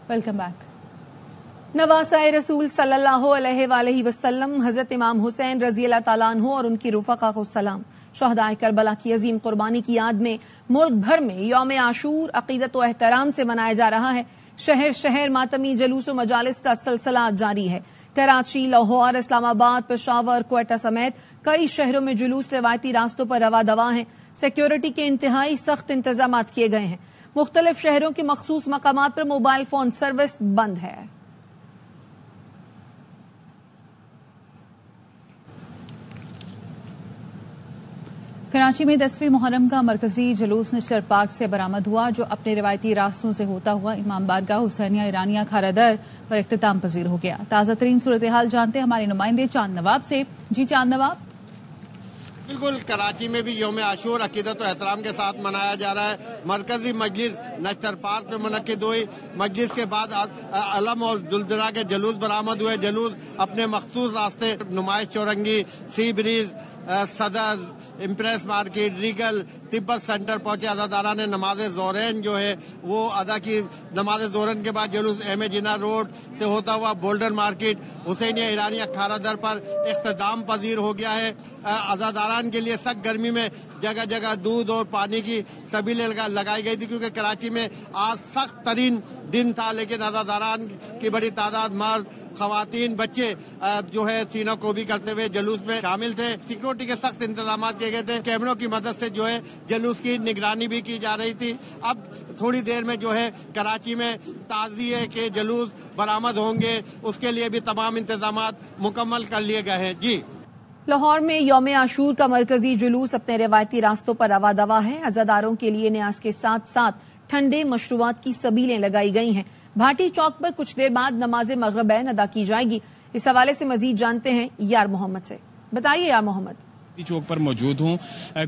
Welcome back. नवासाए रसूल सल्लल्लाहु अलैहि वसल्लम हजरत इमाम हुसैन रजी अल्लाह ताला अन्हु और उनकी रुफ़क़ा को सलाम। शहदाए करबला की अजीम कुर्बानी की याद में मुल्क भर में यौम आशूर अक़ीदत व एहतराम से मनाया जा रहा है। शहर शहर मातमी जुलूस व मजालिस का सिलसिला जारी है। कराची, लाहौर, इस्लामाबाद, पेशावर, क्वेटा समेत कई शहरों में जुलूस रवायती रास्तों पर रवा दवा हैं। सिक्योरिटी के इंतहाई सख्त इंतजाम किए गए हैं। मुख्तलिफ शहरों के मखसूस मकामात पर मोबाइल फोन सर्विस बंद है। कराची में 10वीं मुहर्रम का मरकजी जुलूस निश्चर पार्क से बरामद हुआ, जो अपने रिवायती रास्तों से होता हुआ इमाम बारगाह हुसैनिया ईरानिया खारादर पर इख्तिताम पजीर हो गया। ताज़ा तरीन सूरत हाल जानते हमारे नुमाइंदे चांद नवाब से। जी चांद नवाब। बिल्कुल, कराची में भी यौम आशूर अकीदत व एहतराम के साथ मनाया जा रहा है। मरकजी मजलिस नश्तर पार्क में मुनक्किद हुई। मजलिस के बाद अलम और दुलदुला के जुलूस बरामद हुए। जुलूस अपने मखसूस रास्ते नुमाइश चौरंगी, सी ब्रिज, सदर, impress market, Regal, Tibet centre पहुंचे। अज़ादारा ने नमाज ज़ोहरैन जो है वो अदा की। नमाज ज़ोहरैन के बाद जुलूस एम ए जिना रोड से होता हुआ बोल्डर मार्केट, हुसैनिया ईरानिया खारादर पर इख्तिताम पजीर हो गया है। अज़ादारान के लिए सख्त गर्मी में जगह जगह दूध और पानी की सबीलें लगाई गई थी, क्योंकि कराची में आज सख्त तरीन दिन था। लेकिन अज़ादारान की बड़ी तादाद मर्द, खवातीन, बच्चे जो है सीना को भी करते हुए जुलूस में शामिल थे। सिक्योरिटी के सख्त इंतजाम किए गए थे। कैमरों की मदद से जो है जुलूस की निगरानी भी की जा रही थी। अब थोड़ी देर में जो है कराची में ताज़िए के जुलूस बरामद होंगे, उसके लिए भी तमाम इंतजाम मुकम्मल कर लिए गए हैं। जी, लाहौर में यौम आशूर का मरकजी जुलूस अपने रिवायती रास्तों पर रवा दवा है। अज़ादारों के लिए न्याज के साथ साथ ठंडे मशरूबात की सबीलें लगाई गई हैं। भाटी चौक पर कुछ देर बाद नमाज मग़रिबैन अदा की जाएगी। इस हवाले से मजीद जानते हैं यार मोहम्मद से। बताइए यार मोहम्मद। चौक पर मौजूद हूँ।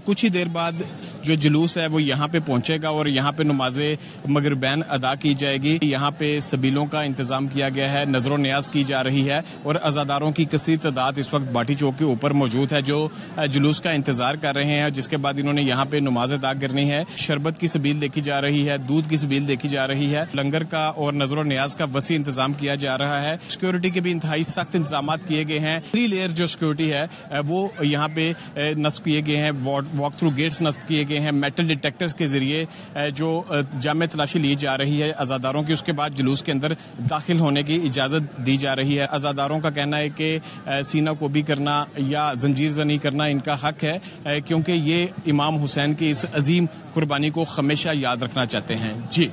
कुछ ही देर बाद जो जुलूस है वो यहाँ पे पहुंचेगा और यहाँ पे नमाज़े मग़रिबैन अदा की जाएगी। यहाँ पे सबीलों का इंतजाम किया गया है, नजर न्याज की जा रही है और अज़ादारों की कसीर तादाद इस वक्त भाटी चौक के ऊपर मौजूद है, जो जुलूस का इंतजार कर रहे हैं। जिसके बाद इन्होंने यहाँ पे नमाज अदा करनी है। शरबत की सबील देखी जा रही है, दूध की सबील देखी जा रही है, लंगर का और नजर न्याज का वसी इंतजाम किया जा रहा है। सिक्योरिटी के भी इंतहाई सख्त इंतजाम किए गए हैं। 3 लेयर जो सिक्योरिटी है वो यहाँ पे नस्ब किए गए हैं। वॉक थ्रू गेट्स नस्ब किए गए हैं। मेटल डिटेक्टर्स के जरिए जो जामे तलाशी ली जा रही है अज़ादारों की, उसके बाद जुलूस के अंदर दाखिल होने की इजाज़त दी जा रही है। अज़ादारों का कहना है कि सीना को भी करना या जंजीर ज़नी करना इनका हक है, क्योंकि ये इमाम हुसैन की इस अजीम कुर्बानी को हमेशा याद रखना चाहते हैं। जी,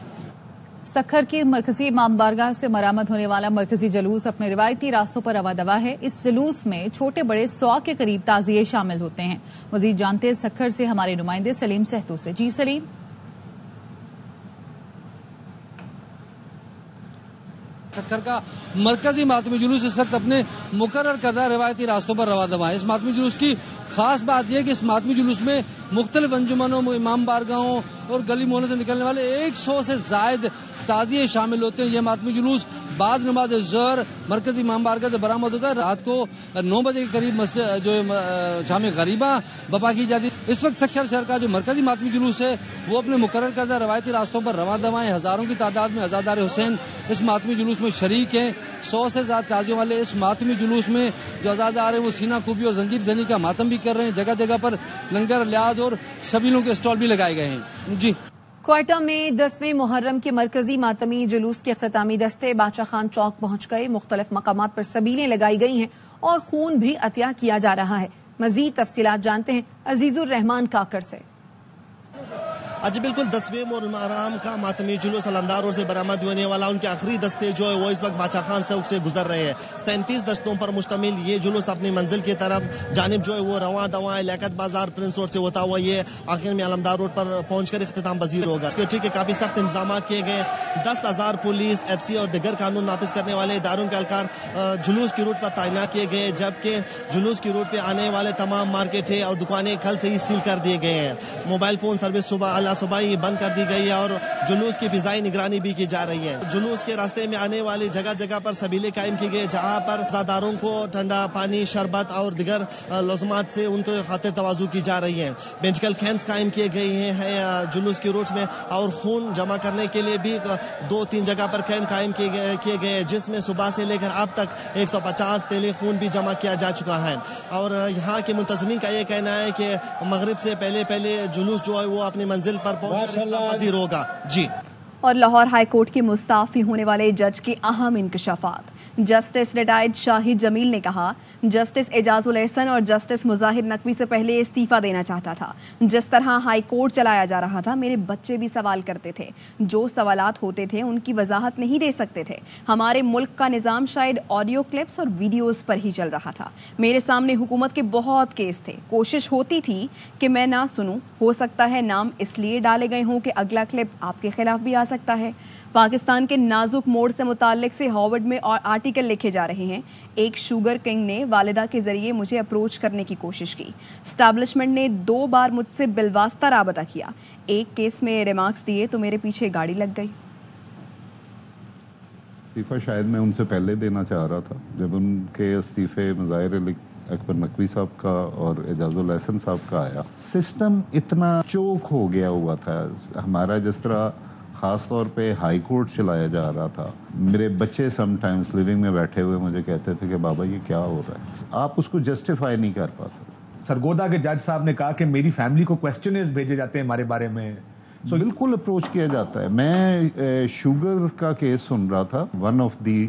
सखर की मरकजी इमाम बारगाह से बरामद होने वाला मरकजी जुलूस अपने रिवायती रास्तों पर रवा दवा है। इस जुलूस में छोटे बड़े 100 के करीब ताज़िए शामिल होते हैं। मजीद जानते हैं सखर से हमारे नुमाइंदे सलीम सहतू से। जी सलीम। सखर का मरकजी मातमी जुलूस इस वक्त अपने मुकर्रर करदा रिवायती रास्तों पर रवा दवा है। इस मातमी जुलूस की खास बात यह है कि इस मातमी जुलूस में मुख्तलिफ अंजुमनों, इमाम बारगाहों और गली मोहल्लों से निकलने वाले 100 से जायद ताज़िए शामिल होते हैं। यह मातमी जुलूस बाद नमाज ज़हर मरकजी इमाम बारगाह से बरामद होता है। रात को 9 बजे के करीब जो शाम गरीबा बपा की जाती है। इस वक्त सखर शहर का जो मरकजी मातमी जुलूस है वो अपने मुकर्रर करदा रवायती रास्तों पर रवा दवा है। हज़ारों की तादाद में अज़ादार हुसैन इस मातमी जुलूस में शरीक हैं। 100 से ज्यादा ताजियों वाले इस मातमी जुलूस में जो अज़ादार है वो सीना खूबी और जंजीर जनी का मातम भी कर रहे हैं। जगह जगह पर लंगर, लियाज और सबीलों के स्टॉल भी लगाए गए हैं। जी, क्वेटा में 10वें मुहर्रम के मरकजी मातमी जुलूस के इख्तितामी दस्ते बादशाह खान चौक पहुंच गए। मुख्तलिफ मकामात पर सबीलें लगाई गई हैं और खून भी अतिया किया जा रहा है। मजीद तफसीलात जानते हैं अजीजुर रहमान काकर से। आज बिल्कुल 10वें मुहर्रम का मातमी जुलूस अलमदार रोड से बरामद होने वाला उनके आखिरी दस्ते जो है वो इस वक्त बादशाह खान चौक से गुजर रहे हैं। 37 दस्तों पर मुश्तमिल ये जुलूस अपनी मंजिल की तरफ जानिब जो है वो रवा दवा लियाकत बाजार प्रिंस रोड से होता हुआ ये आखिर में अलमदार रोड पर पहुंचकर इख्तिताम पजीर होगा। सिक्योरिटी के काफी सख्त इंतजाम किए गए। 10,000 पुलिस, FC और दिगर कानून नाफिज करने वाले इदारों के एहलकार जुलूस की रूट पर तैनात किए गए, जबकि जुलूस की रूट पर आने वाले तमाम मार्केटें और दुकानें कल से ही सील कर दिए गए हैं। मोबाइल फोन सर्विस सुबह बिला सुबाई बंद कर दी गई है और जुलूस की फिजाई निगरानी भी की जा रही है। जुलूस के रास्ते में आने वाली जगह जगह पर सबीले कायम की गई, जहाँ पर अज़ादारों को ठंडा पानी, शरबत और दिगर लज़ुमात से उनको खातिर तवाज़ु की जा रही है। मेडिकल कैंप्स कायम किए गए हैं जुलूस की रूट में और खून जमा करने के लिए भी 2-3 जगह पर कैंप कायम किए गए, जिसमें सुबह से लेकर अब तक 150 तेले खून भी जमा किया जा चुका है। और यहाँ के मुंतज़मीन का ये कहना है कि मगरिब से पहले जुलूस जो है वो अपनी मंजिल पर पहुंचकर हाजिर होगा। जी। और लाहौर हाई कोर्ट के मुस्ताफी होने वाले जज के अहम इंकशाफात। जस्टिस रिटायर्ड शाहिद जमील ने कहा, जस्टिस एजाजुल एहसन और जस्टिस मुजाहिर नकवी से पहले इस्तीफा देना चाहता था। जिस तरह हाई कोर्ट चलाया जा रहा था, मेरे बच्चे भी सवाल करते थे, जो सवालात होते थे उनकी वजाहत नहीं दे सकते थे। हमारे मुल्क का निज़ाम शायद ऑडियो क्लिप्स और वीडियोस पर ही चल रहा था। मेरे सामने हुकूमत के बहुत केस थे, कोशिश होती थी कि मैं ना सुनूं। हो सकता है नाम इसलिए डाले गए हों कि अगला क्लिप आपके खिलाफ भी आ सकता है। पाकिस्तान के नाजुक मोड़ से मुताल्लिक से हार्वर्ड में आर्टिकल लिखे जा रहे हैं। एक शुगर किंग ने वालिदा के ज़रिए मुझे अप्रोच करने की कोशिश की। स्टैब्लिशमेंट ने 2 बार मुझसे बिलवास्ता राबता किया। एक केस में रिमार्क्स दिए तो मेरे पीछे गाड़ी लग गई। इस्तीफा शायद मैं उनसे पहले देना चाह रहा था, जब उनके इस्तीफे मुज़ाहिर अकबर नकवी साहब का और एजाजुल एहसन साहब का आया। सिस्टम इतना चोक हो गया हुआ था हमारा, जिस तरह ख़ास तौर पे हाई कोर्ट चलाया जा रहा था। मेरे बच्चे समटाइम्स लिविंग में बैठे हुए मुझे कहते थे कि बाबा ये क्या हो रहा है, आप उसको जस्टिफाई नहीं कर पा सकते। सरगोदा के जज साहब ने कहा कि मेरी फैमिली को क्वेश्चनर्स भेजे जाते हैं हमारे बारे में। बिल्कुल अप्रोच किया जाता है। मैं शुगर का केस सुन रहा था, one of the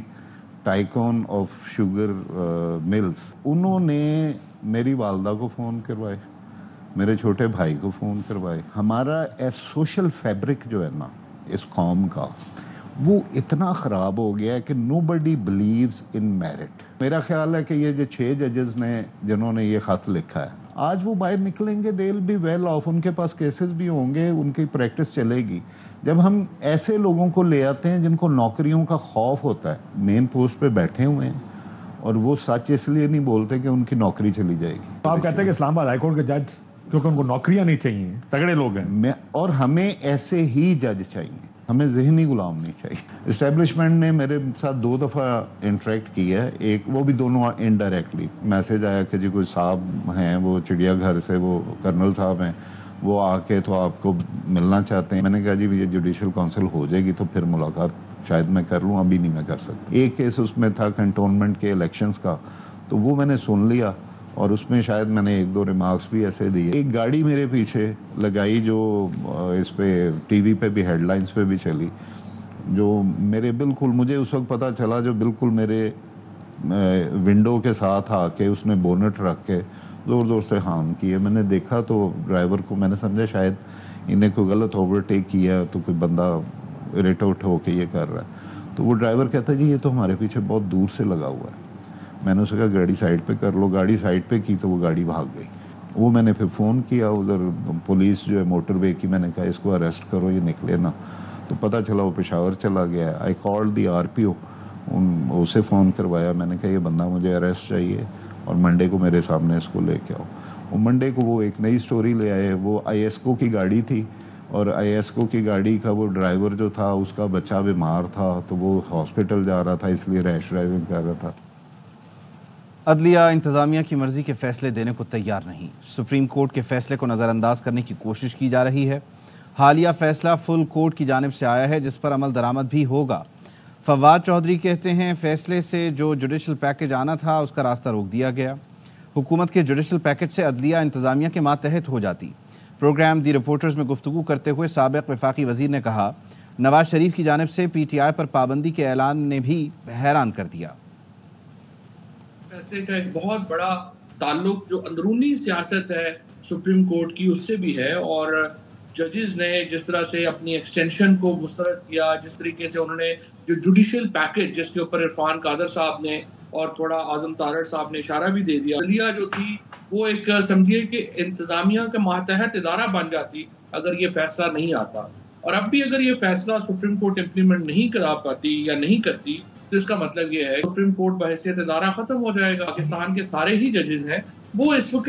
tycoon of sugar mills, उन्होंने मेरी वालदा को फ़ोन करवाए, मेरे छोटे भाई को फ़ोन करवाए। हमारा सोशल फैब्रिक जो है ना इस कौम का, वो इतना ख़राब हो गया है कि नोबडी बिलीव्स इन मेरिट। मेरा ख्याल है कि ये जो 6 जजेस ने जिन्होंने ये ख़त लिखा है, आज वो बाहर निकलेंगे, they will be well of, उनके पास केसेस भी होंगे, उनकी प्रैक्टिस चलेगी। जब हम ऐसे लोगों को ले आते हैं जिनको नौकरियों का खौफ होता है, मेन पोस्ट पे बैठे हुए हैं और वो सच इसलिए नहीं बोलते कि उनकी नौकरी चली जाएगी। तो आप कहते हैं कि इस्लामाबाद हाई कोर्ट के जज, क्योंकि उनको नौकरियां नहीं चाहिए, तगड़े लोग हैं, और हमें ऐसे ही जज चाहिए, हमें ज़हनी गुलाम नहीं चाहिए। इस्टेब्लिशमेंट ने मेरे साथ 2 दफ़ा इंटरेक्ट किया है, एक वो भी दोनों इनडायरेक्टली। मैसेज आया कि जी कोई साहब हैं, वो चिड़ियाघर से, वो कर्नल साहब हैं, वो आके तो आपको मिलना चाहते हैं। मैंने कहा जी ये जुडिशल काउंसिल हो जाएगी तो फिर मुलाकात शायद मैं कर लूँ, अभी नहीं मैं कर सकता। एक केस उसमें था कंटोनमेंट के इलेक्शंस का, तो वो मैंने सुन लिया और उसमें शायद मैंने 1-2 रिमार्क्स भी ऐसे दिए। एक गाड़ी मेरे पीछे लगाई जो इस पे टीवी पे भी हेडलाइंस पे भी चली, जो मेरे बिल्कुल, मुझे उस वक्त पता चला, जो बिल्कुल मेरे विंडो के साथ आके उसने बोनट रख के ज़ोर ज़ोर से हार्म किए। मैंने देखा तो ड्राइवर को, मैंने समझा शायद इन्हें कोई गलत ओवरटेक किया, तो कोई बंदा इरिटेट हो के ये कर रहा है। तो वो ड्राइवर कहता है जी ये तो हमारे पीछे बहुत दूर से लगा हुआ है। मैंने उससे कहा गाड़ी साइड पे कर लो, गाड़ी साइड पे की तो वो गाड़ी भाग गई। वो मैंने फिर फ़ोन किया उधर पुलिस जो है मोटरवे की, मैंने कहा इसको अरेस्ट करो, ये निकले ना। तो पता चला वो पेशावर चला गया। आई कॉल्ड दी RPO, उसे फ़ोन करवाया, मैंने कहा ये बंदा मुझे अरेस्ट चाहिए और मंडे को मेरे सामने इसको लेके आओ। और मंडे को वो एक नई स्टोरी ले आए। वो ISCO की गाड़ी थी और ISCO की गाड़ी का वो ड्राइवर जो था उसका बच्चा बीमार था, तो वो हॉस्पिटल जा रहा था, इसलिए रैश ड्राइविंग कर रहा था। अदलिया इंतज़ामिया की मर्ज़ी के फ़ैसले देने को तैयार नहीं। सुप्रीम कोर्ट के फ़ैसले को नज़रअंदाज करने की कोशिश की जा रही है। हालिया फ़ैसला फुल कोर्ट की जानिब से आया है, जिस पर अमल दरामद भी होगा। फवाद चौधरी कहते हैं फ़ैसले से जो जुडिशल पैकेज आना था उसका रास्ता रोक दिया गया। हुकूमत के जुडिशल पैकेज से अदलिया इंतज़ामिया के मातहत हो जाती। प्रोग्राम दी रिपोर्टर्स में गुफ्तगू करते हुए साबिक़ वफाकी वज़ीर ने कहा, नवाज शरीफ की जानिब से PTI पर पाबंदी के ऐलान ने भी हैरान कर दिया। फैसले का एक बहुत बड़ा ताल्लुक जो अंदरूनी सियासत है सुप्रीम कोर्ट की उससे भी है, और जजेस ने जिस तरह से अपनी एक्सटेंशन को मुस्तरद किया, जिस तरीके से उन्होंने जो जुडिशल पैकेज जिसके ऊपर इरफान कादर साहब ने और थोड़ा आजम तारड़ साहब ने इशारा भी दे दिया, अदलिया जो थी वो एक समझिए कि इंतज़ामिया के मातहत इदारा बन जाती अगर ये फैसला नहीं आता। और अब भी अगर ये फैसला सुप्रीम कोर्ट इम्प्लीमेंट नहीं करा पाती या नहीं करती तो इसका मतलब ये है सुप्रीम कोर्ट बहैसियत इदारा खत्म हो जाएगा। पाकिस्तान के सारे ही जजेस हैं वो इस वक्त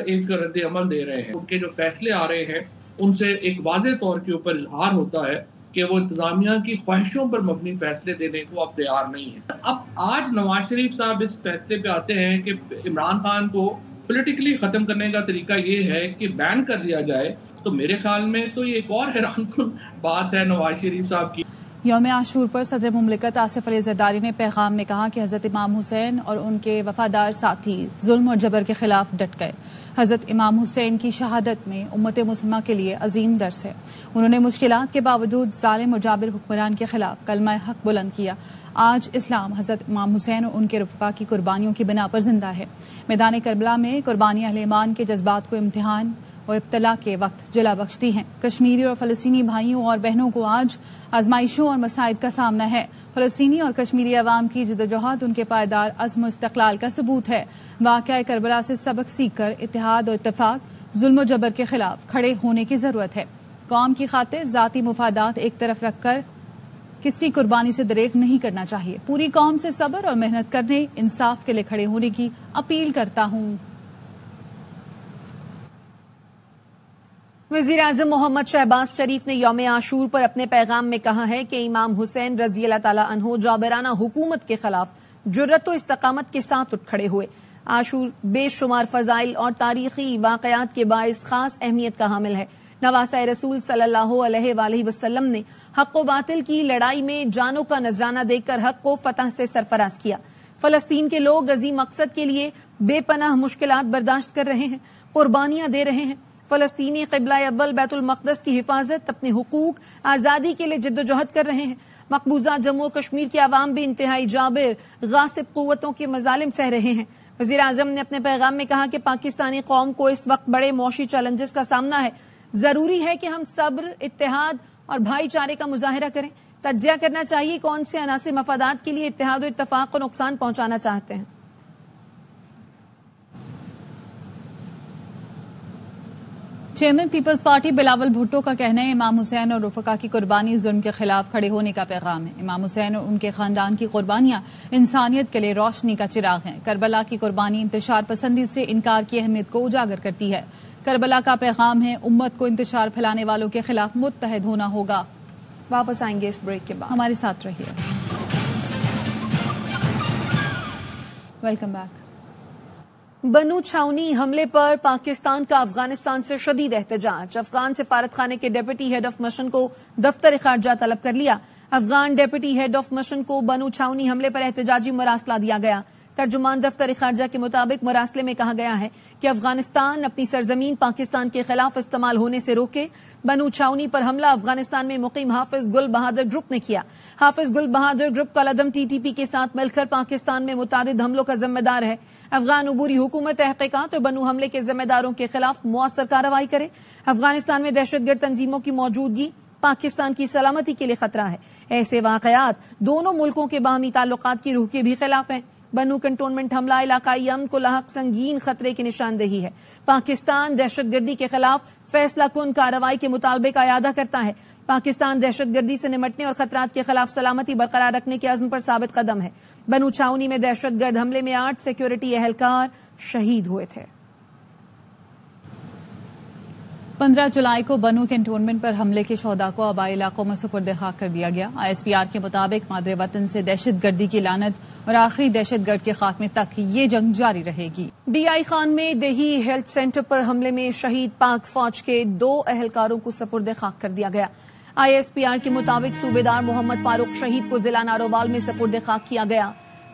एक रद्द अमल दे रहे हैं, उनके जो फैसले आ रहे हैं ان سے ایک واضح طور کے اوپر اظہار ہوتا ہے کہ وہ انتظامیہ کی خواہشوں پر مبنی فیصلے دینے کو اب تیار نہیں ہے. اب آج نواز شریف صاحب اس فیصلے پہ آتے ہیں کہ عمران خان کو پولیٹیکلی ختم کرنے کا طریقہ یہ ہے کہ بین کر دیا جائے. تو میرے خیال میں تو یہ ایک اور حیران کن بات ہے نواز شریف صاحب کی. یوم عاشور پر صدر مملکت آصف علی زرداری نے پیغام میں کہا کہ حضرت امام حسین اور ان کے وفادار ساتھی ظلم اور جبر کے خلاف ڈٹ گئے. حضرت امام حسین کی شہادت میں امت مسلمہ کے لیے عظیم درس ہے. انہوں نے مشکلات کے باوجود ظالم اور جابر حکمران کے خلاف کلمہ حق بلند کیا. آج اسلام حضرت امام حسین اور ان کے رفقا کی قربانیوں کی بنا پر زندہ ہے. میدان کربلا میں قربانی اہل ایمان کے جذبات کو امتحان اور ابتلا کے وقت جلا بخشتی ہیں. کشمیری اور فلسطینی بھائیوں اور بہنوں کو آج آزمائشوں اور مصائب کا سامنا ہے. فلسطینی اور کشمیری عوام کی جدوجہد ان کے پائیدار عزم و استقلال کا ثبوت ہے. واقعہ کربلا سے سبق سیکھ کر اتحاد اور اتفاق، ظلم و جبر کے خلاف کھڑے ہونے کی ضرورت ہے. قوم کی خاطر ذاتی مفادات ایک طرف رکھ کر کسی قربانی سے دریغ نہیں کرنا چاہیے. پوری قوم سے صبر اور محنت کرنے، انصاف کے لیے کھڑے ہونے کی اپیل کرتا ہوں. وزیر اعظم محمد شہباز شریف نے یوم عاشور پر اپنے پیغام میں کہا ہے کہ امام حسین رضی اللہ تعالیٰ عنہ جابرانہ حکومت کے خلاف جرت و استقامت کے ساتھ اٹھ کھڑے ہوئے. عاشور بے شمار فضائل اور تاریخی واقعات کے باعث خاص اہمیت کا حامل ہے. نواسۂ رسول صلی اللہ علیہ وآلہ وسلم نے حق و باطل کی لڑائی میں جانوں کا نذرانہ دے کر حق کو فتح سے سرفراز کیا. فلسطین کے لوگ عظیم مقصد کے لیے بے پناہ مشکلات برداشت کر رہے ہیں، قربانیاں دے رہے ہیں. فلسطینی قبلہ اول بیت المقدس کی حفاظت، اپنے حقوق آزادی کے لیے جد و جہد کر رہے ہیں. مقبوضہ جموں و کشمیر کے عوام بھی انتہائی جابر غاصب قوتوں کے مظالم سہ رہے ہیں. وزیر اعظم نے اپنے پیغام میں کہا کہ پاکستانی قوم کو اس وقت بڑے معاشی چیلنجز کا سامنا ہے. ضروری ہے کہ ہم صبر، اتحاد اور بھائی چارے کا مظاہرہ کریں. تجزیہ کرنا چاہیے کون سے عناصر مفادات کے لیے اتحاد و اتفاق کو نقصان پہنچانا چاہتے ہیں. چیئرمین پیپلز پارٹی بلاول بھٹو کا کہنا ہے امام حسین اور رفقا کی قربانی ظلم کے خلاف کھڑے ہونے کا پیغام ہے. امام حسین اور ان کے خاندان کی قربانیاں انسانیت کے لیے روشنی کا چراغ ہیں. کربلا کی قربانی انتشار پسندی سے انکار کی اہمیت کو اجاگر کرتی ہے. کربلا کا پیغام ہے امت کو انتشار پھیلانے والوں کے خلاف متحد ہونا ہوگا. واپس آئیں گے اس بریک کے بعد، ہمارے ساتھ رہیے. Welcome back. بنو چھاؤنی حملے پر پاکستان کا افغانستان سے شدید احتجاج. افغان سفارت خانے کے ڈپٹی ہیڈ آف مشن کو دفتر خارجہ طلب کر لیا. Afghan deputy head of mission کو بنو چھاؤنی حملے پر احتجاجی مراسلہ دیا گیا. ترجمان دفتر خارجہ کے مطابق مراسلے میں کہا گیا ہے کہ افغانستان اپنی سرزمین پاکستان کے خلاف استعمال ہونے سے روکے. بنو چھاؤنی پر حملہ افغانستان میں مقیم حافظ گل بہادر گروپ نے کیا. حافظ گل بہادر گروپ کالعدم ٹی ٹی پی کے ساتھ مل کر پاکستان میں متعدد حملوں کا ذمہ دار ہے. افغان عبوری حکومت تحقیقات اور بنو حملے کے ذمہ داروں کے خلاف مؤثر کارروائی کرے. افغانستان میں دہشت گرد تنظیموں کی موجودگی پاکستان کی سلامتی کے لیے خطرہ ہے. ایسے واقعات دونوں ملکوں کے باہمی تعلقات کی روح کے بھی خلاف ہیں. بنو کنٹونمنٹ حملہ علاقائی امن کو لاحق سنگین خطرے کی نشاندہی ہے. پاکستان دہشت گردی کے خلاف فیصلہ کن کارروائی کے مطالبے کا اعادہ کرتا ہے. پاکستان دہشت گردی سے نمٹنے اور خطرات کے خلاف سلامتی برقرار رکھنے کے عزم پر ثابت قدم ہے. بنو چھاؤنی میں دہشت گرد حملے میں 8 سیکیورٹی اہلکار شہید ہوئے تھے. 15 جولائی کو بنو کنٹونمنٹ پر حملے کے شہداء کو آبائی علاقوں میں سپرد خاک کر دیا گیا. ISPR کے مطابق مادر وطن سے دہشت گردی کی لعنت اور آخری دہشت گرد کے خاتمے تک یہ جنگ جاری رہے گی. DI خان میں دیہی ہیلتھ سینٹر پر حملے میں شہید پاک فوج کے 2 اہلکاروں کو سپرد خاک کر دیا گیا. ISPR کے مطابق صوبیدار محمد فاروق شہید کو ضلع نارووال میں سپرد خاک کیا گیا.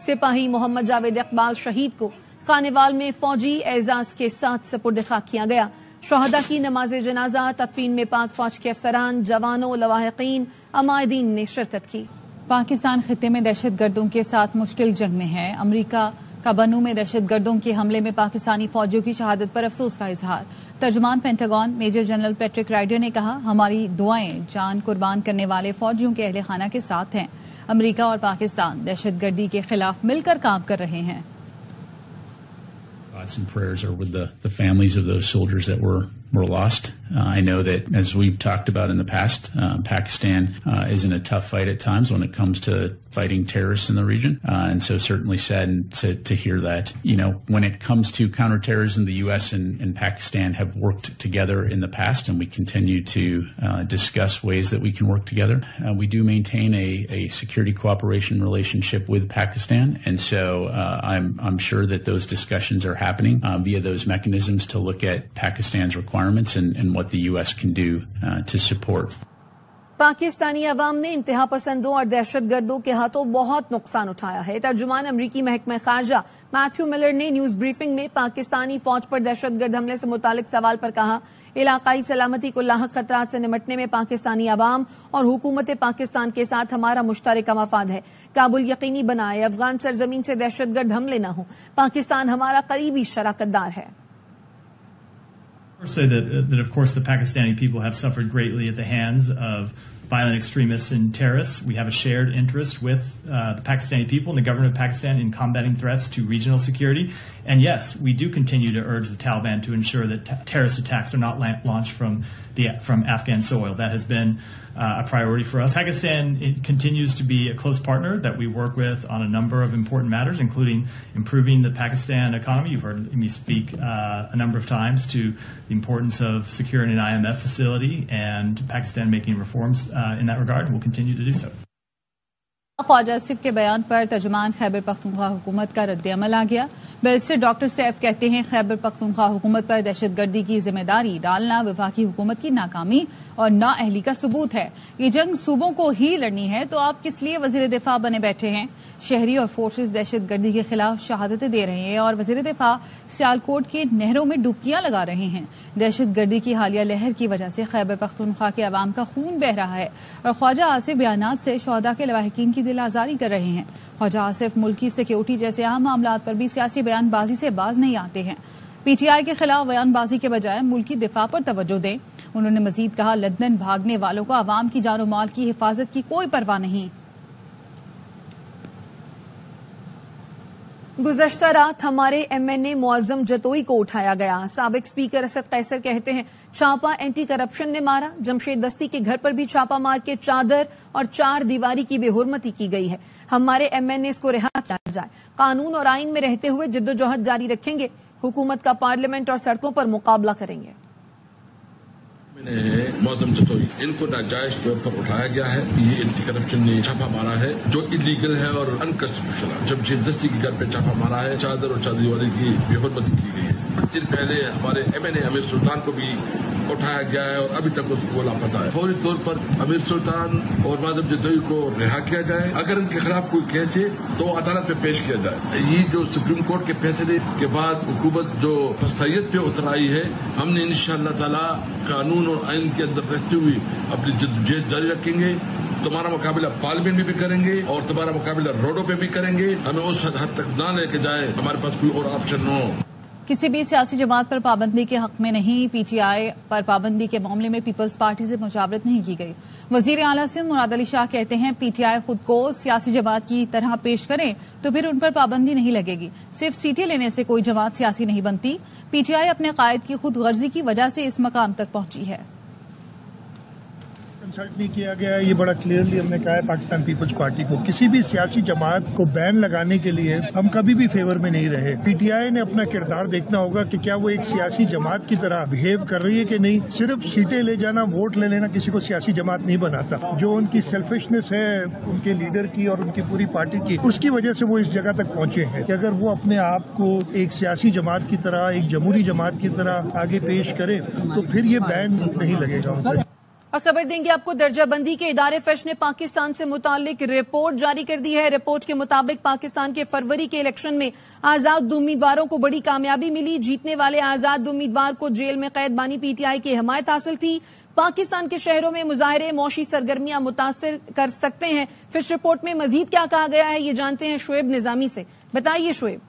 سپاہی محمد جاوید اقبال شہید کو خانیوال میں فوجی اعزاز کے ساتھ سپرد خاک کیا گیا. شہداء کی نماز جنازہ تدفین میں پاک فوج کے افسران، جوانوں، لواحقین، عمائدین نے شرکت کی. پاکستان خطے میں دہشت گردوں کے ساتھ مشکل جنگ میں ہے. امریکہ کا بنو میں دہشت گردوں کے حملے میں پاکستانی فوجیوں کی شہادت پر افسوس کا اظہار. ترجمان Pentagon major general Patrick Ryder نے کہا، ہماری دعائیں جان قربان کرنے والے فوجیوں کے اہل خانہ کے ساتھ ہیں. امریکہ اور پاکستان دہشت گردی کے خلاف مل کر کام کر رہے ہیں. Thoughts and prayers are with the families of those soldiers that were lost I know that, as we've talked about in the past, Pakistan is in a tough fight at times when it comes to fighting terrorists in the region, and so certainly saddened to hear that. You know, when it comes to counterterrorism, the U.S. and Pakistan have worked together in the past, and we continue to discuss ways that we can work together. We do maintain a security cooperation relationship with Pakistan, and so I'm sure that those discussions are happening via those mechanisms to look at Pakistan's requirements and what the U.S. can do to support. Pakistani अवाम ने इंतहा पसंदों और दहशत गर्दों के हाथों बहुत नुकसान उठाया है। तर्जुमान अमरीकी महकमा खारजा मैथ्यू मिलर ने न्यूज ब्रीफिंग में पाकिस्तानी फौज पर दहशतगर्द हमले से मुतालिक सवाल पर कहा, इलाकाई सलामती को लाहक खतरात से निपटने में पाकिस्तानी अवाम और हुकूमत पाकिस्तान के साथ हमारा मुश्तरका मफाद है। काबुल यकीनी बनाए अफगान सरजमीन से दहशतगर्द हमले न हो। पाकिस्तान हमारा करीबी शराकतदार है। I'll say that of course the Pakistani people have suffered greatly at the hands of violent extremists and terrorists. We have a shared interest with the Pakistani people and the government of Pakistan in combating threats to regional security. And yes, we do continue to urge the Taliban to ensure that terrorist attacks are not launched from Afghan soil. That has been a priority for us. Pakistan continues to be a close partner that we work with on a number of important matters, including improving the Pakistan economy. You've heard me speak a number of times to the importance of securing an IMF facility and Pakistan making reforms in that regard, and we'll continue to do so. Khwaja Asif के बयान पर तर्जुमान खैबर पख्तूनख्वा हुकूमत का रद्द-ए-अमल आ गया। Barrister doctor Saif कहते हैं, खैबर पख्तूनख्वा हुकूमत पर दहशतगर्दी की जिम्मेदारी डालना वफाकी हुकूमत की नाकामी और नाअहली का सबूत है। ये जंग सूबों को ही लड़नी है तो आप किस लिए वजीर दिफा बने बैठे हैं? शहरी और फोर्सेस दहशतगर्दी के खिलाफ शहादतें दे रहे हैं और वजीर दिफा सियालकोट के नहरों में डुबकियां लगा रहे हैं। दहशतगर्दी की हालिया लहर की वजह से खैबर पख्तूनख्वा के अवाम का खून बह रहा है और ख्वाजा आसिफ बयानात से शोहदा के लवाहिकीन की दिल आजारी कर रहे हैं। ख्वाजा आसिफ मुल्क की सिक्योरिटी जैसे अहम मामलात पर भी सियासी बयानबाजी से बाज नहीं आते हैं। पीटीआई के खिलाफ बयानबाजी के बजाय मुल्क की दिफा पर तवज्जो दें। उन्होंने मजीद कहा, लंदन भागने वालों को अवाम की जान और माल की हिफाजत की कोई परवाह नहीं। गुज़श्ता रात हमारे एमएनए मुअज़्ज़म जतोई को उठाया गया। साबिक स्पीकर असद कैसर कहते हैं, छापा एंटी करप्शन ने मारा। जमशेद दस्ती के घर पर भी छापा मार के चादर और चार दीवारी की बेहुरमती की गई है। हमारे एमएनए को रिहा किया जाए। कानून और आइन में रहते हुए जिद्दोजहद जारी रखेंगे। हुकूमत का पार्लियामेंट और सड़कों पर मुकाबला करेंगे। मुअज़्ज़म जतोई, इनको नाजायज तौर पर उठाया गया है। ये एंटी करप्शन ने छापा मारा है जो इलीगल है और अनकॉन्स्टिट्यूशनल है। जमशेद दस्ती के घर पे छापा मारा है, चादर और चादीवारी की बेहुरमती की गई है। कुछ दिन पहले हमारे एमएनए अमीर सुल्तान को भी उठाया गया है और अभी तक उसको लापता है। फौरी तौर पर अमीर सुल्तान और मुअज़्ज़म जतोई को रिहा किया जाए। अगर इनके खिलाफ कोई केस है तो अदालत में पेश किया जाए। ये जो सुप्रीम कोर्ट के फैसले के बाद हुकूमत जो फस्तैयत पे उतर आई है, हमने इंशाअल्लाह ताला कानून और आइन के अंदर रहते हुए अपनी जद्दोजहद जारी रखेंगे। तुम्हारा मुकाबला पार्लियामेंट में भी करेंगे और तुम्हारा मुकाबला रोडों पे भी करेंगे। हमें उस हद तक ना लेके जाए हमारे पास कोई और ऑप्शन न हो। किसी भी सियासी जमात पर पाबंदी के हक में नहीं। पीटीआई पर पाबंदी के मामले में पीपल्स पार्टी से मुशावरत नहीं की गई। वजीर आला सिंध मुराद अली शाह कहते हैं, पीटीआई खुद को सियासी जमात की तरह पेश करें तो फिर उन पर पाबंदी नहीं लगेगी। सिर्फ सीटें लेने से कोई जमात सियासी नहीं बनती। पीटीआई अपने कायद की खुद गर्जी की वजह से इस मकाम तक पहुंची है। कंसल्ट नहीं किया गया है, ये बड़ा क्लियरली हमने कहा है पाकिस्तान पीपल्स पार्टी को। किसी भी सियासी जमात को बैन लगाने के लिए हम कभी भी फेवर में नहीं रहे। पीटीआई ने अपना किरदार देखना होगा कि क्या वो एक सियासी जमात की तरह बिहेव कर रही है कि नहीं। सिर्फ सीटें ले जाना, वोट ले लेना किसी को सियासी जमात नहीं बनाता। जो उनकी सेल्फिशनेस है उनके लीडर की और उनकी पूरी पार्टी की, उसकी वजह से वो इस जगह तक पहुंचे हैं कि अगर वो अपने आप को एक सियासी जमात की तरह, एक जमहूरी जमात की तरह आगे पेश करे तो फिर ये बैन नहीं लगेगा उन पर। और खबर देंगे आपको, दर्जा बंदी के इदारे फैश ने पाकिस्तान से मुतालिक रिपोर्ट जारी कर दी है। रिपोर्ट के मुताबिक पाकिस्तान के फरवरी के इलेक्शन में आजाद उम्मीदवारों को बड़ी कामयाबी मिली। जीतने वाले आजाद उम्मीदवार को जेल में कैद बानी पीटीआई की हिमायत हासिल थी। पाकिस्तान के शहरों में मुजाहरे मौशी सरगर्मियां मुतासिर कर सकते हैं। फिश रिपोर्ट में मजीद क्या कहा गया है, ये जानते हैं शुएब निजामी से। बताइए शुएब।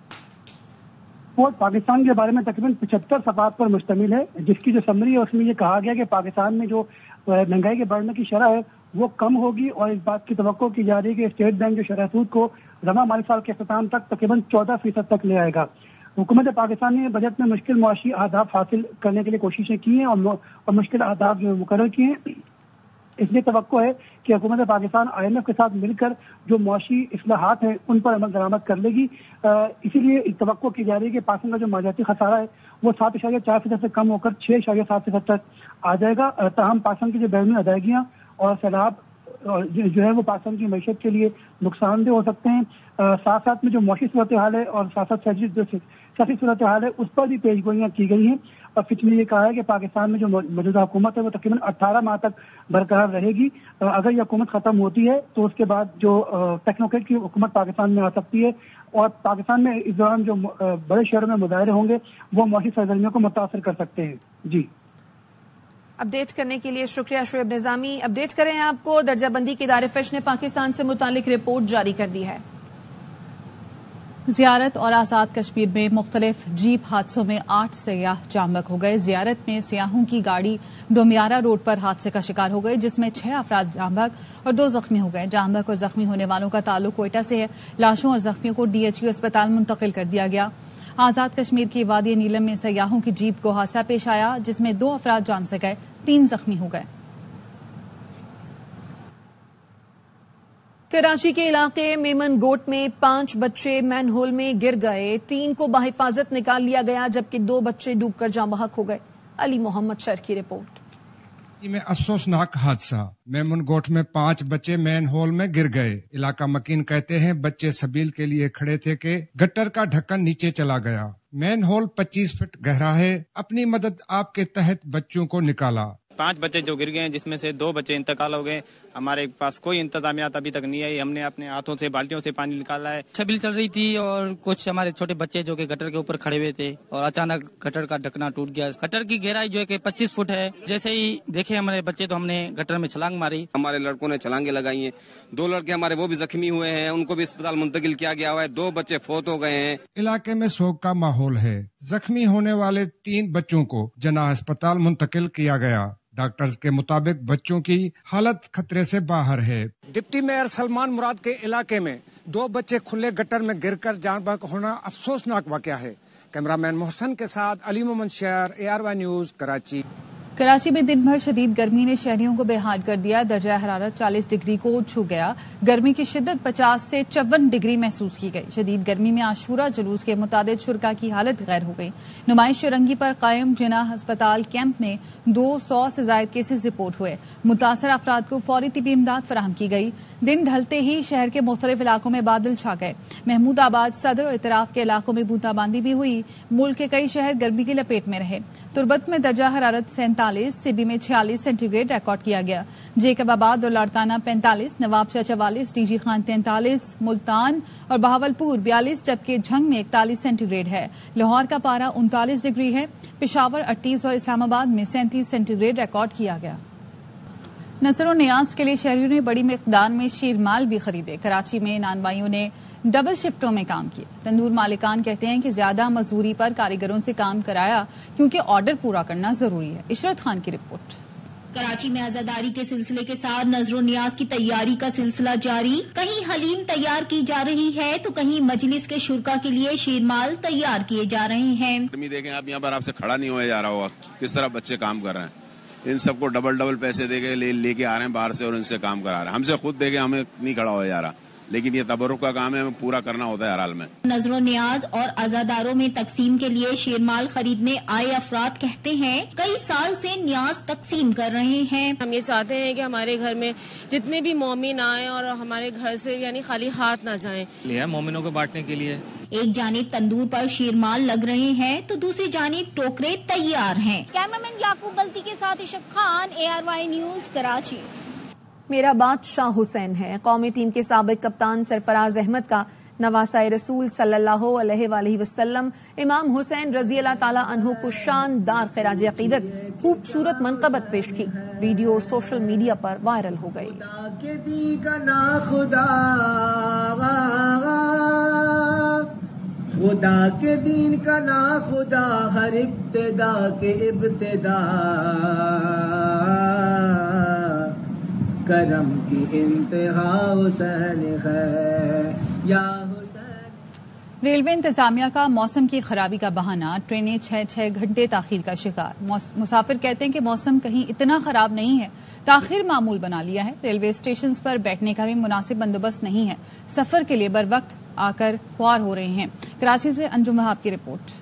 पाकिस्तान के बारे में तकरीबन 75 सफ़हात पर मुश्तमिल है, जिसकी जो समरी है उसमें ये कहा गया कि पाकिस्तान में जो महंगाई के बढ़ने की शरह है वो कम होगी और इस बात की तवक्को की जा रही है कि स्टेट बैंक जो शरह सूद को रवा माली साल के अख्ताम तक तकरीबन 14% तक ले आएगा। حکومت پاکستان نے بجٹ میں مشکل معاشی اہداف حاصل کرنے کے لیے کوششیں کی ہیں اور مشکل اہداف جو مقرر کیے ہیں. اس لیے توقع ہے کہ حکومت پاکستان IMF کے ساتھ مل کر جو معاشی اصلاحات ہیں ان پر عمل درآمد کر لے گی. اسی لیے توقع کی جا رہی ہے کہ پاکستان کا جو مالیاتی خسارہ ہے وہ 7.4% سے کم ہو کر 6.7% تک آ جائے گا. تاہم پاکستان کی جو بیرونی ادائیگیاں اور سیلاب جو ہے وہ پاکستان کی معیشت کے لیے نقصان دہ ہو سکتے ہیں. ساتھ ساتھ میں جو معاشی صورتحال ہے اور ساتھ ساتھ سیاسی صورتحال ہے اس پر بھی پیش گوئیاں کی گئی ہیں. اور فچ نے یہ کہا ہے کہ پاکستان میں جو موجودہ حکومت ہے وہ تقریباً 18 ماہ تک برقرار رہے گی. اگر یہ حکومت ختم ہوتی ہے تو اس کے بعد جو ٹیکنوکریٹ کی حکومت پاکستان میں آ سکتی ہے اور پاکستان میں اس دوران جو بڑے شہروں میں مظاہرے ہوں گے وہ معاشی سرگرمیوں کو متاثر کر سکتے ہیں. جی اپڈیٹ کرنے کے لیے شکریہ شعیب نظامی. اپڈیٹ کریں آپ کو درجہ بندی کے ادارے فچ نے پاکستان سے متعلق رپورٹ جاری کر دی ہے. زیارت اور آزاد کشمیر میں مختلف جیپ حادثوں میں 8 سیاح جاں بحق ہو گئے. زیارت میں سیاحوں کی گاڑی ڈومیارا روڈ پر حادثے کا شکار ہو گئی جس میں 6 افراد جاں بحق اور 2 زخمی ہو گئے. جاں بحق اور زخمی ہونے والوں کا تعلق کوئٹہ سے ہے. لاشوں اور زخمیوں کو DHQ اسپتال منتقل کر دیا گیا. آزاد کشمیر کی وادی نیلم میں سیاحوں کی جیپ کو حادثہ پیش آیا جس میں 2 افراد جان سے گئے، 3 زخمی ہو گئے. کراچی کے علاقے میمن گوٹ میں 5 بچے مین ہول میں گر گئے. 3 کو بحفاظت نکال لیا گیا جبکہ 2 بچے ڈوب کر جاں بحق ہو گئے. علی محمد شر کی رپورٹ. میں افسوسناک حادثہ، میمن گوٹ میں 5 بچے مین ہول میں گر گئے. علاقہ مکین کہتے ہیں بچے سبیل کے لیے کھڑے تھے کہ گٹر کا ڈھکن نیچے چلا گیا. مین ہول 25 فٹ گہرا ہے. اپنی مدد آپ کے تحت بچوں کو نکالا. 5 بچے جو گر گئے ہیں جس میں سے 2 بچے انتقال ہو گئے. ہمارے پاس کوئی انتظامیات ابھی تک نہیں آئی. ہم نے اپنے ہاتھوں سے بالٹیوں سے پانی نکالا ہے. چھبیل چل رہی تھی اور کچھ ہمارے چھوٹے بچے جو کہ گٹر کے اوپر کھڑے ہوئے تھے اور اچانک گٹر کا ڈھکنا ٹوٹ گیا. گٹر کی گہرائی جو ہے کہ 25 فٹ ہے. جیسے ہی دیکھے ہمارے بچے تو ہم نے گٹر میں چھلانگ ماری. ہمارے لڑکوں نے چھلانگیں لگائی ہیں. 2 لڑکے ہمارے وہ بھی زخمی ہوئے ہیں، ان کو بھی اسپتال منتقل کیا گیا ہوا ہے. 2 بچے فوت ہو گئے ہیں. علاقے میں سوگ کا ماحول ہے. زخمی ہونے والے 3 بچوں کو جناح اسپتال منتقل کیا گیا. ڈاکٹرز کے مطابق بچوں کی حالت خطرے سے باہر ہے. ڈپٹی میئر سلمان مراد کے علاقے میں 2 بچے کھلے گٹر میں گر کر جان بحق ہونا افسوسناک واقعہ ہے. کیمرہ مین محسن کے ساتھ علی محمد شہر، ARY نیوز، کراچی. کراچی میں دن بھر شدید گرمی نے شہریوں کو بے حال کر دیا. درجہ حرارت 40 ڈگری کو چھو گیا. گرمی کی شدت 50 سے 54 ڈگری محسوس کی گئی. شدید گرمی میں عاشورہ جلوس کے متعدد شرکاء کی حالت غیر ہو گئی. نمائش چورنگی پر قائم جناح ہسپتال کیمپ میں 200 سے زائد کیسز رپورٹ ہوئے. متاثرہ افراد کو فوری طبی امداد فراہم کی گئی. دن ڈھلتے ہی شہر کے مختلف علاقوں میں بادل چھا گئے. محمود آباد، صدر اور اطراف کے علاقوں میں بوندا باندی بھی ہوئی. ملک کے کئی شہر گرمی کی لپیٹ میں رہے. تربت میں درجہ حرارت 47، سبی میں 46 سینٹی گریڈ ریکارڈ کیا گیا. جیکب آباد اور لاڑکانہ 45، نواب شاہ 44، DG خان 43، ملتان اور بہاولپور 42 جبکہ جھنگ میں 41 سینٹی گریڈ ہے. لاہور کا پارہ 39 ڈگری ہے. پشاور 38 اور اسلام آباد میں 37 سینٹی گریڈ ریکارڈ کیا گیا. نظر و نیاز کے لیے شہریوں نے بڑی مقدار میں شیر مال بھی خریدے. کراچی میں نانوائیوں نے ڈبل شفٹوں میں کام کیا. تندور مالکان کہتے ہیں کہ زیادہ مزدوری پر کاریگروں سے کام کرایا کیونکہ آرڈر پورا کرنا ضروری ہے. عشرت خان کی رپورٹ. کراچی میں عزاداری کے سلسلے کے ساتھ نظر و نیاز کی تیاری کا سلسلہ جاری. کہیں حلیم تیار کی جا رہی ہے تو کہیں مجلس کے شرکا کے لیے شیرمال تیار کیے جا رہے ہیں. دیکھیں آپ یہاں پر آپ سے کھڑا نہیں ہوا جا رہا ہوگا کس طرح بچے کام کر رہے ہیں. ان سب کو ڈبل پیسے دے کے لے کے آ رہے ہیں باہر سے اور ان سے کام کرا رہے ہیں. ہم سے خود دے کے ہمیں نہیں کھڑا ہوا جا رہا لیکن یہ تبرک کا کام ہے، ہمیں پورا کرنا ہوتا ہے ہر حال میں. نظر و نیاز اور عزاداروں میں تقسیم کے لیے شیرمال خریدنے آئے افراد کہتے ہیں کئی سال سے نیاز تقسیم کر رہے ہیں. ہم یہ چاہتے ہیں کہ ہمارے گھر میں جتنے بھی مومن آئیں اور ہمارے گھر سے یعنی خالی ہاتھ نہ جائیں. مومنوں کو بانٹنے کے لیے ایک جانب تندور پر شیرمال لگ رہے ہیں تو دوسری جانب ٹوکرے تیار ہیں. کیمرامین یعقوب بلتی کے ساتھ اشق خان، ARY نیوز، کراچی. میرا بات شاہ حسین ہے. قومی ٹیم کے سابق کپتان سرفراز احمد کا نواسۂ رسول صلی اللہ علیہ وآلہ وسلم امام حسین رضی اللہ تعالیٰ عنہ کو شاندار خراج عقیدت خوبصورت منقبت پیش کی. ویڈیو سوشل میڈیا پر وائرل ہو گئی. خدا کے دین کا نا خدا ہر ابتدا کے ابتدا، کرم کی انتہا حسین ہے یا حسین. रेलवे इंतजामिया का मौसम की खराबी का बहाना, ट्रेनें 6-6 घंटे ताखीर का शिकार। मुसाफिर कहते हैं कि मौसम कहीं इतना खराब नहीं है, ताखीर मामूल बना लिया है। रेलवे स्टेशन पर बैठने का भी मुनासिब बंदोबस्त नहीं है, सफर के लिए बर वक्त आकर ख्वार हो रहे हैं। कराची से अंजुम वहाब की रिपोर्ट।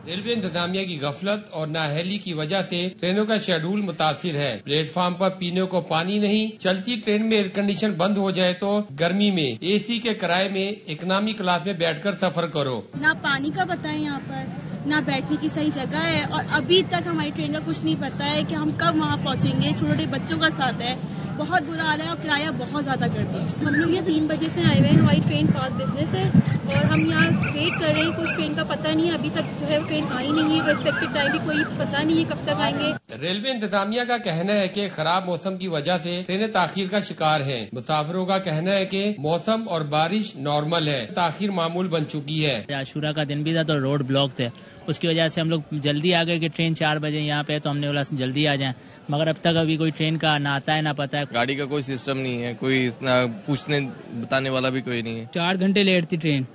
रेलवे इंतजामिया की गफलत और नाअहली की वजह से ट्रेनों का शेड्यूल मुतासिर है। प्लेटफार्म पर पीने को पानी नहीं, चलती ट्रेन में एयर कंडीशन बंद हो जाए तो गर्मी में एसी के किराए में इकोनॉमी क्लास में बैठकर सफर करो। ना पानी का पता है यहाँ पर, ना बैठने की सही जगह है, और अभी तक हमारी ट्रेन का कुछ नहीं पता है कि हम कब वहाँ पहुँचेंगे। छोटे बच्चों का साथ है, बहुत बुरा हाल है और किराया बहुत ज्यादा कर दिया। हम लोग ये 3 बजे से आए हुए हैं, हमारी ट्रेन पास बिजनेस है और हम यहाँ वेट कर रहे हैं। कुछ ट्रेन का पता नहीं है, अभी तक जो है ट्रेन आई नहीं है। रिस्पेक्टेड टाइम भी कोई पता नहीं है कब तक आएंगे। रेलवे इंतजामिया का कहना है कि खराब मौसम की वजह से ट्रेनें ताखीर का शिकार हैं। मुसाफिरों का कहना है कि मौसम और बारिश नॉर्मल है, ताखीर मामूल बन चुकी है। आशूरा का दिन भी था तो रोड ब्लॉक थे, उसकी वजह से हम लोग जल्दी आ गए कि ट्रेन 4 बजे यहाँ पे, तो हमने बोला जल्दी आ जाएं, मगर अब तक अभी कोई ट्रेन का ना आता है ना पता है। गाड़ी का कोई सिस्टम नहीं है, कोई पूछने बताने वाला भी कोई नहीं है। 4 घंटे लेट थी ट्रेन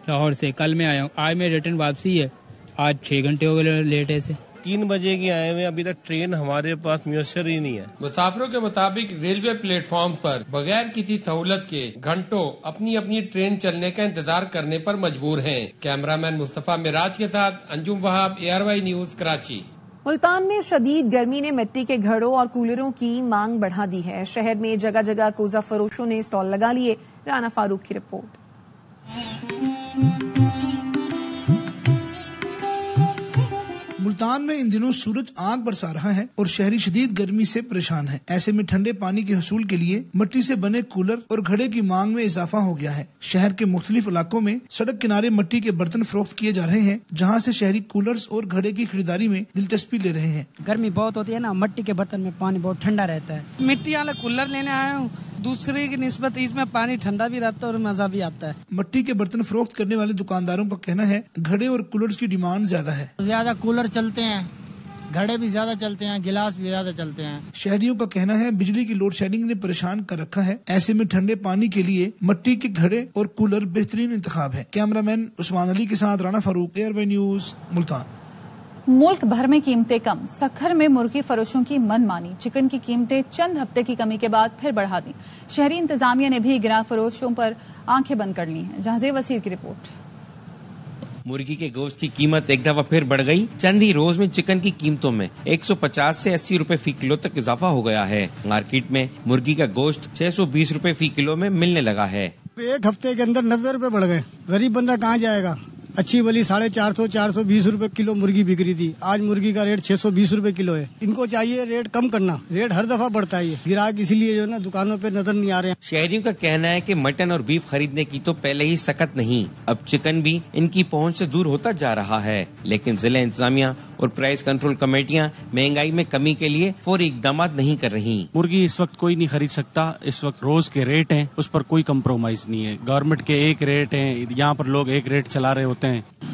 लाहौर से, कल मैं आया हूँ, आज मेरी रिटर्न वापसी है, आज 6 घंटे हो गए लेट है से। 3 बजे की आए हुए, अभी तक ट्रेन हमारे पास मुयस्सर ही नहीं है। मुसाफिरों के मुताबिक रेलवे प्लेटफॉर्म पर बगैर किसी सहूलत के घंटों अपनी अपनी ट्रेन चलने का इंतजार करने पर मजबूर हैं। कैमरामैन मुस्तफा मिराज के साथ अंजुम वहाब, ARY न्यूज, कराची। मुल्तान में शदीद गर्मी ने मिट्टी के घड़ों और कूलरों की मांग बढ़ा दी है। शहर में जगह जगह कोजा फरोशों ने स्टॉल लगा लिए। राना फारूक की रिपोर्ट। मुल्तान में इन दिनों सूरज आग बरसा रहा है और शहरी शदीद गर्मी से परेशान है। ऐसे में ठंडे पानी के हसूल के लिए मिट्टी से बने कूलर और घड़े की मांग में इजाफा हो गया है। शहर के मुख्तलिफ इलाकों में सड़क किनारे मिट्टी के बर्तन फरोख्त किए जा रहे हैं, जहां से शहरी कूलर्स और घड़े की खरीदारी में दिलचस्पी ले रहे हैं। गर्मी बहुत होती है ना, मिट्टी के बर्तन में पानी बहुत ठंडा रहता है। मिट्टी वाला कूलर लेने आया हूँ, दूसरे की निस्बत इसमें पानी ठंडा भी रहता है और मजा भी आता है। मिट्टी के बर्तन फरोख्त करने वाले दुकानदारों का कहना है घड़े और कूलर्स की डिमांड ज्यादा है। ज्यादा कूलर चलते हैं, घड़े भी ज्यादा चलते हैं, गिलास भी ज्यादा चलते हैं। शहरियों का कहना है बिजली की लोड शेडिंग ने परेशान कर रखा है। ऐसे में ठंडे पानी के लिए मिट्टी के घड़े और कूलर बेहतरीन इंतखाब है। कैमरामैन उस्मान अली के साथ राना फारूक, ARY न्यूज, मुल्तान। मुल्क भर में कीमतें कम, सक्खर में मुर्गी फरोशों की मनमानी। चिकन की कीमतें चंद हफ्ते की कमी के बाद फिर बढ़ा दी। शहरी इंतजामिया ने भी गिरा फरोशों पर आंखें बंद कर ली हैं। जहांज़ेब वसीर की रिपोर्ट। मुर्गी के गोश्त की कीमत एक दफा फिर बढ़ गई। चंद ही रोज में चिकन की कीमतों में 150 से 80 रुपए फी किलो तक इजाफा हो गया है। मार्केट में मुर्गी का गोश्त 620 रुपए फी किलो में मिलने लगा है। एक हफ्ते के अंदर 90 रुपए बढ़ गए। गरीब बंदा कहाँ जाएगा। अच्छी वाली 450 420 रुपए किलो मुर्गी बिक रही थी, आज मुर्गी का रेट 620 रुपए किलो है। इनको चाहिए रेट कम करना, रेट हर दफा बढ़ता है। ग्राहक इसीलिए जो है ना दुकानों पे नजर नहीं आ रहे हैं। शहरियों का कहना है कि मटन और बीफ खरीदने की तो पहले ही सकत नहीं, अब चिकन भी इनकी पहुंच से दूर होता जा रहा है। लेकिन जिला इंतजामिया और प्राइस कंट्रोल कमेटियां महंगाई में कमी के लिए फौरी इकदाम नहीं कर रही। मुर्गी इस वक्त कोई नहीं खरीद सकता, इस वक्त रोज के रेट हैं, उस पर कोई कम्प्रोमाइज नहीं है। गवर्नमेंट के एक रेट हैं, यहाँ पर लोग एक रेट चला रहे होते हैं।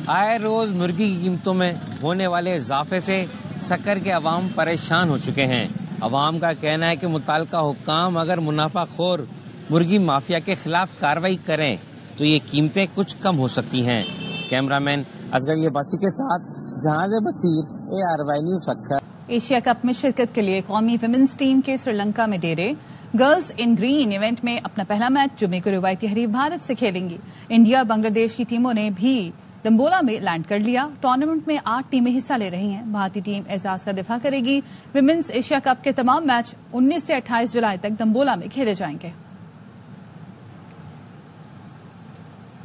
आए रोज मुर्गी की कीमतों में होने वाले इजाफे से सक्कर के अवाम परेशान हो चुके हैं। अवाम का कहना है कि मुताल्लिका हुक्काम अगर मुनाफाखोर मुर्गी माफिया के खिलाफ कार्रवाई करें तो ये कीमतें कुछ कम हो सकती हैं। कैमरामैन असगर लिबासी के साथ Jahanzeb Wasir, ARY news, Sukkur. Asia cup में शिरकत के लिए कौमी विमेंस टीम के श्रीलंका में डेरे। गर्ल्स इन ग्रीन इवेंट में अपना पहला मैच जुमे को रिवायती हरीफ भारत से खेलेंगी। इंडिया बांग्लादेश की टीमों ने भी दम्बोला में लैंड कर लिया। टूर्नामेंट में 8 टीमें हिस्सा ले रही हैं। भारतीय टीम एजाज का दिफा करेगी। विमेंस एशिया कप के तमाम मैच 19 से 28 जुलाई तक दम्बोला में खेले जाएंगे।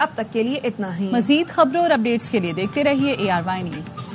अब तक के लिए इतना ही। मजीद खबरों और अपडेट्स के लिए देखते रहिए ARY न्यूज।